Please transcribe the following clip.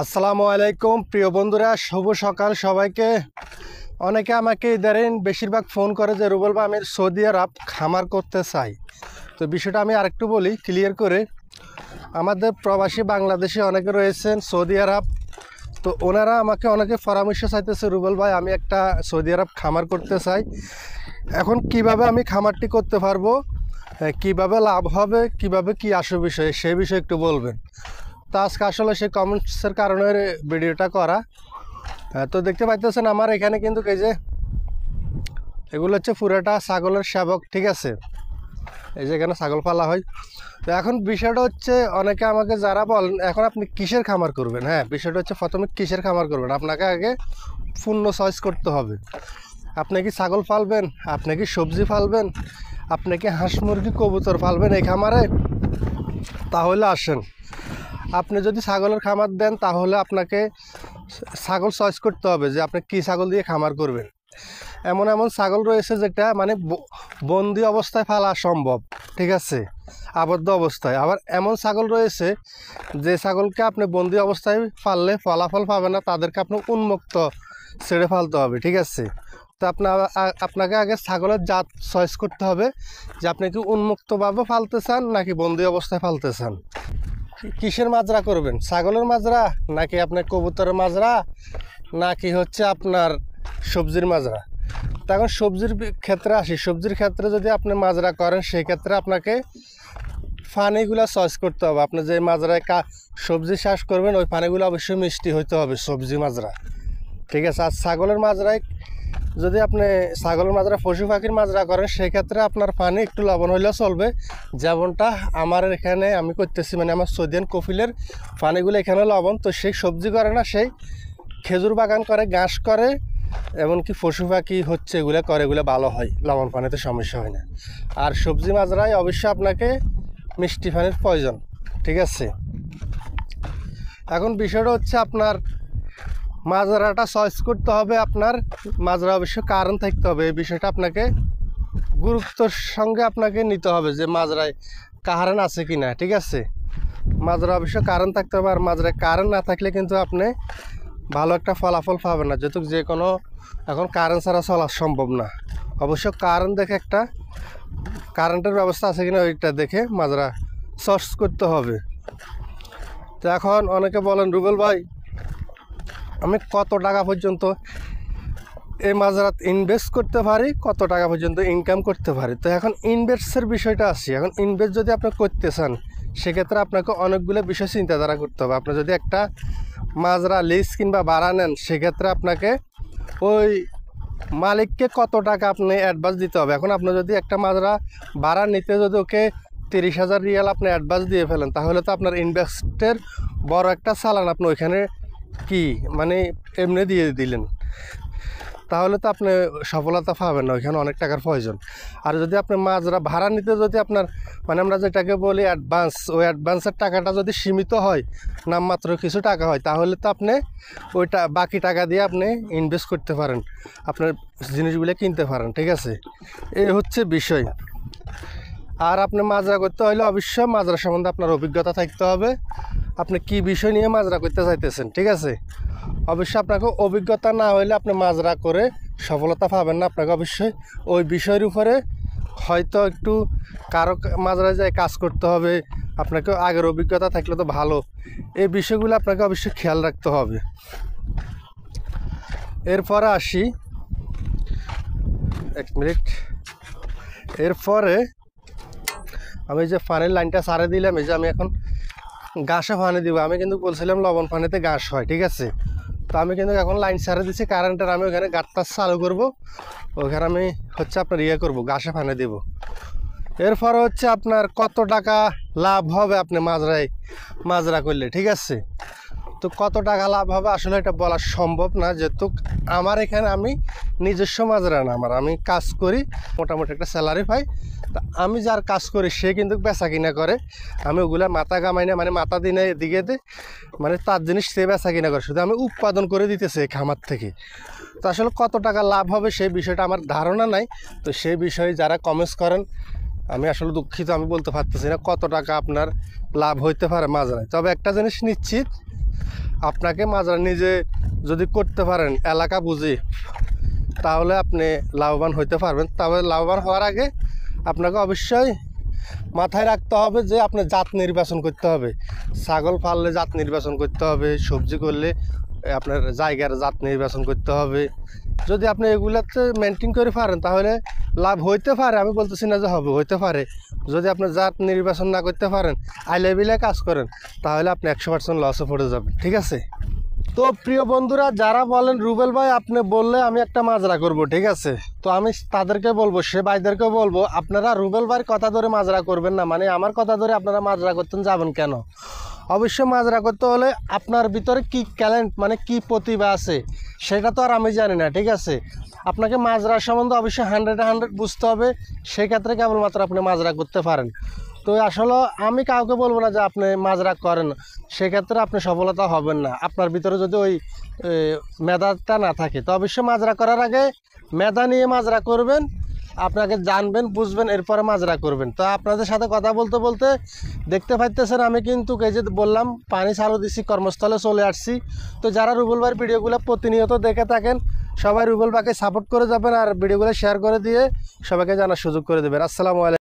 আসসালামু আলাইকুম প্রিয় বন্ধুরা, শুভ সকাল সবাইকে। অনেকে আমাকে ইদারিং বেশিরভাগ ফোন করে যে রুবেল ভাই আমি সৌদি আরব খামার করতে চাই। তো বিষয়টা আমি আরেকটু বলি ক্লিয়ার করে। আমাদের প্রবাসী বাংলাদেশি অনেকে রয়েছেন সৌদি আরব, তো ওনারা আমাকে অনেকে পরামর্শ চাইতেছে রুবেল ভাই আমি একটা সৌদি আরব খামার করতে চাই, এখন কিভাবে আমি খামারটি করতে পারবো, কিভাবে লাভ হবে, কিভাবে কি আসে বিষয়ে সেই বিষয়ে একটু বলবেন। তো আজকে আসলে সেই কমেন্টসের কারণে ভিডিওটা করা। তো দেখতে পাইতেছেন আমার এখানে কিন্তু এই যে এগুলো হচ্ছে পুরাটা ছাগলের শাবক, ঠিক আছে। এই যে এখানে ছাগল পালা হয়। তো এখন বিষয়টা হচ্ছে অনেকে আমাকে যারা বলেন এখন আপনি কিসের খামার করবেন, হ্যাঁ বিষয়টা হচ্ছে প্রথমে কিসের খামার করবেন আপনাকে আগে পূর্ণ চয়েস করতে হবে। আপনি কি ছাগল পালবেন, আপনি কি সবজি পালবেন, আপনি কি হাঁস মুরগি কবুতর পালবেন এই খামারে, তাহলে আসেন। আপনি যদি ছাগলের খামার দেন তাহলে আপনাকে ছাগল চয়েস করতে হবে যে আপনি কী ছাগল দিয়ে খামার করবেন। এমন এমন ছাগল রয়েছে যেটা মানে বন্দি অবস্থায় পালা সম্ভব, ঠিক আছে, আবদ্ধ অবস্থায়। আবার এমন ছাগল রয়েছে যে ছাগলকে আপনি বন্দি অবস্থায় পাললে ফলাফল পাবে না, তাদেরকে আপনি উন্মুক্ত ছেড়ে ফেলতে হবে, ঠিক আছে। তো আপনাকে আগে ছাগলের জাত চয়েস করতে হবে যে আপনি কি উন্মুক্তভাবে পালতে চান নাকি বন্দি অবস্থায় পালতে চান। কিসের মাজরা করবেন, ছাগলের মাজরা নাকি আপনার কবুতরের মাজরা নাকি হচ্ছে আপনার সবজির মাজরা। তখন সবজির ক্ষেত্রে আসি, সবজির ক্ষেত্রে যদি আপনি মাজরা করেন সেই ক্ষেত্রে আপনাকে পানিগুলা চয়েস করতে হবে। আপনি যে মাজরায় সবজি চাষ করবেন ওই পানিগুলো অবশ্যই মিষ্টি হইতে হবে, সবজি মাজরা, ঠিক আছে। আর ছাগলের মাজরায় যদি আপনি ছাগলের মাজরা পশু পাখির মাজরা করেন সেক্ষেত্রে আপনার পানি একটু লবণ হইলেও চলবে, যেমনটা আমার এখানে আমি করতেছি, মানে আমার সৌদিয়ান কফিলের পানিগুলো এখানে লবণ। তো সেই সবজি করে না, সেই খেজুর বাগান করে, ঘাস করে, এমনকি পশু পাখি হচ্ছে এগুলো করে, এগুলো ভালো হয়, লবণ পানিতে সমস্যা হয় না। আর সবজি মাজরায় অবশ্যই আপনাকে মিষ্টি পানির প্রয়োজন, ঠিক আছে। এখন বিষয়টা হচ্ছে আপনার মাজরাটা চয়েস করতে হবে, আপনার মাজরা অবশ্যই কারণ থাকতে হবে, এই বিষয়টা আপনাকে গুরুত্বর সঙ্গে আপনাকে নিতে হবে যে মাজরায় কারণ আছে কি না, ঠিক আছে। মাজরা অবশ্যই কারণ থাকতে হবে, আর মাজরায় কারণ না থাকলে কিন্তু আপনি ভালো একটা ফলাফল পাবেন না, যেহেতু যে কোনো এখন কারণ ছাড়া চলা সম্ভব না। অবশ্য কারণ দেখে একটা কারেন্টের ব্যবস্থা আছে কিনা ওইটা দেখে মাজরা চয়েস করতে হবে। তো এখন অনেকে বলেন রুবেল ভাই আমি কত টাকা পর্যন্ত এই মাজরাত ইনভেস্ট করতে পারি, কত টাকা পর্যন্ত ইনকাম করতে পারি। তো এখন ইনভেস্টের বিষয়টা আসি। এখন ইনভেস্ট যদি আপনি করতে চান সেক্ষেত্রে আপনাকে অনেকগুলো বিষয় চিন্তাধারা করতে হবে। আপনি যদি একটা মাজরা লিজ কিংবা ভাড়া নেন সেক্ষেত্রে আপনাকে ওই মালিককে কত টাকা আপনি অ্যাডভান্স দিতে হবে। এখন আপনি যদি একটা মাজরা ভাড়া নিতে যদি ওকে 30,000 রিয়াল আপনি অ্যাডভান্স দিয়ে ফেলেন তাহলে তো আপনার ইনভেস্টের বড় একটা চালান আপনি ওইখানে কি মানে এমনি দিয়ে দিলেন, তাহলে তো আপনি সফলতা পাবেন না, ওইখানে অনেক টাকার প্রয়োজন। আর যদি আপনি মাজরা ভাড়া নিতে যদি আপনার মানে আমরা যেটাকে বলি অ্যাডভান্স, ওই অ্যাডভান্সের টাকাটা যদি সীমিত হয়, নামমাত্র কিছু টাকা হয়, তাহলে তো আপনি ওইটা বাকি টাকা দিয়ে আপনি ইনভেস্ট করতে পারেন, আপনার জিনিসগুলো কিনতে পারেন, ঠিক আছে। এই হচ্ছে বিষয়। আর আপনি মাজরা করতে হলে অবশ্যই মাজরা সম্বন্ধে আপনার অভিজ্ঞতা থাকতে হবে, আপনি কি বিষয় নিয়ে মাজরা করতে চাইতেছেন, ঠিক আছে। অবশ্যই আপনাকে অভিজ্ঞতা না হলে আপনি মাজরা করে সফলতা পাবেন না। আপনাকে অবশ্যই ওই বিষয়ের উপরে হয়তো একটু কারো মাজরায় যায় কাজ করতে হবে, আপনাকে আগের অভিজ্ঞতা থাকলে তো ভালো। এই বিষয়গুলো আপনাকে অবশ্যই খেয়াল রাখতে হবে। এরপরে আসি, এক মিনিট, এরপরে আমি যে পানির লাইনটা সারে দিলাম, এই যে আমি এখন ঘাসে পানি দিব। আমি কিন্তু বলছিলাম লবণ পানিতে ঘাস হয়, ঠিক আছে। তো আমি কিন্তু এখন লাইন সারে দিচ্ছি কারেন্টের, আমি ওখানে গাঁটটা চালু করবো, ওখানে আমি হচ্ছে আপনার ইয়ে করবো, ঘাসে পানি দেব। এরপরে হচ্ছে আপনার কত টাকা লাভ হবে আপনি মাজরা করলে, ঠিক আছে। তো কত টাকা লাভ হবে আসলে এটা বলা সম্ভব না, যেহেতু আমার এখানে আমি নিজস্ব মাজরা না, আমি কাজ করি, মোটামুটি একটা স্যালারি পাই। তা আমি যার কাজ করি সে কিন্তু বেচা কিনা করে, আমি ওগুলা মাথা কামাই না, মানে মাথা দিনে দিকে দে, মানে তার জিনিস সে বেচা কিনা করে, শুধু আমি উৎপাদন করে দিতেছি এই খামার থেকে। তো আসলে কত টাকা লাভ হবে সেই বিষয়টা আমার ধারণা নাই। তো সেই বিষয়ে যারা কমেন্টস করেন আমি আসলে দুঃখিত, আমি বলতে পারতেছি না কত টাকা আপনার লাভ হইতে পারে মাজরায়। তবে একটা জিনিস নিশ্চিত, আপনাকে মাজরা নিজে যদি করতে পারেন এলাকা বুঝি, তাহলে আপনি লাভবান হইতে পারবেন। তবে লাভবান হওয়ার আগে আপনাকে অবশ্যই মাথায় রাখতে হবে যে আপনি জাত নির্বাচন করতে হবে। ছাগল পাললে জাত নির্বাচন করতে হবে, সবজি করলে আপনার জায়গার জাত নির্বাচন করতে হবে। যদি আপনি এগুলাতে মেনটেন করে পারেন তাহলে লাভ হইতে পারে, আমি বলতেছি না যে হবে, হইতে পারে। যদি আপনি জাত নির্বাচন না করতে পারেন, আইলেবিলে কাজ করেন, তাহলে আপনি 100% লসে পড়ে যাবেন। ঠিক আছে? তো প্রিয় বন্ধুরা, যারা বলেন রুবেল ভাই আপনি বললে আমি একটা মাজরা করব, ঠিক আছে, তো আমি তাদেরকে বলবো, সে ভাইদেরকে বলবো, আপনারা রুবেল ভাইয়ের কথা ধরে মাজরা করবেন না। মানে আমার কথা ধরে আপনারা মাজরা করতেন যাবেন কেন? অবশ্যই মাজরা করতে হলে আপনার ভিতরে কি ট্যালেন্ট, মানে কি প্রতিভা আছে সেটা তো আর আমি জানি না। ঠিক আছে? আপনাকে মাজরা সম্বন্ধে অবশ্যই 100 বুঝতে হবে, সেক্ষেত্রে কেবলমাত্র আপনি মাজরা করতে পারেন। তো আসলে আমি কাউকে বলবো না যে আপনি মাজরা করেন, সেক্ষেত্রে আপনি সফলতা হবেন না। আপনার ভিতরে যদি ওই মেধাটা না থাকে, তো অবশ্যই মাজরা করার আগে মেধা নিয়ে মাজরা করবেন, আপনাকে জানবেন বুঝবেন, এরপরে মাজরা করবেন। তো আপনাদের সাথে কথা বলতে বলতে দেখতে পাইতেছেন আমি কিন্তু এই যে বললাম পানি চালু দিচ্ছি, কর্মস্থলে চলে আসছি। তো যারা রুবেল ভাইয়ের ভিডিওগুলো প্রতিনিয়ত দেখে থাকেন, সবাই রুবেল ভাইকে সাপোর্ট করে যাবেন আর ভিডিওগুলো শেয়ার করে দিয়ে সবাইকে জানার সুযোগ করে দেবেন। আসসালামু আলাইকুম।